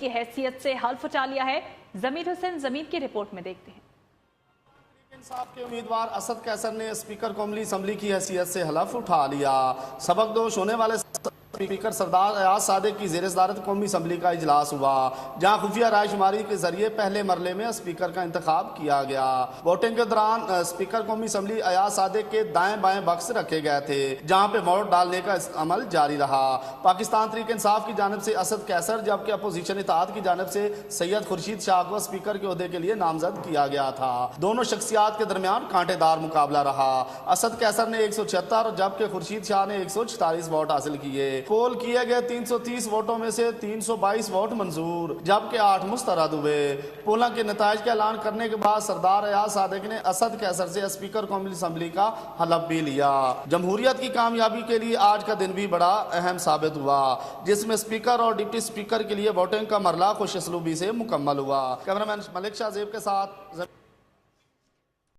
کی حیثیت سے حلف اٹھا لیا ہے۔ ضمیر حسین ضمیر کی رپورٹ میں دیکھتے ہیں۔ انصاف کے امیدوار اسد قیصر نے اسپیکر قومی اسمبلی کی حیثیت سے حلف اٹھا لیا۔ سبکدوش ہونے والے اسپیکر سردار ایاز صادق کی زیر صدارت قومی اسمبلی کا اجلاس ہوا، جہاں خفیہ رائے شماری کے ذریعے پہلے مرحلے میں اسپیکر کا انتخاب کیا گیا۔ ووٹنگ کے دوران اسپیکر قومی اسمبلی ایاز صادق کے دائیں بائیں باکس رکھے گئے تھے، جہاں پہ ووٹ ڈالنے کا عمل جاری رہا۔ پاکستان تحریک انصاف کی جانب سے اسد قیصر جبکہ اپوزیشن اتحاد کی جانب سے سید خورشید شاہ کو اسپیکر کے عہدے کے لیے نامزد کیا گیا تھا۔ دونوں شخصیات کے درمیان کانٹے دار مقابلہ رہا۔ اسد قیصر نے 176 جبکہ خورشید شاہ نے 146 ووٹ حاصل کیے۔ پول کیے گئے 330 ووٹوں میں سے 322 ووٹ منظور جبکہ 8 مسترد ہوئے۔ پولنگ کے نتائج کا اعلان کرنے کے بعد سردار ایاز صادق نے اسد قیصر سے اسپیکر قومی اسمبلی کا حلف بھی لیا۔ جمہوریت کی کامیابی کے لیے آج کا دن بھی بڑا اہم ثابت ہوا، جس میں اسپیکر اور ڈپٹی اسپیکر کے لیے ووٹنگ کا مرحلہ خوش اسلوبی سے مکمل ہوا۔ کیمرہ مین ملک شاہ زیب کے ساتھ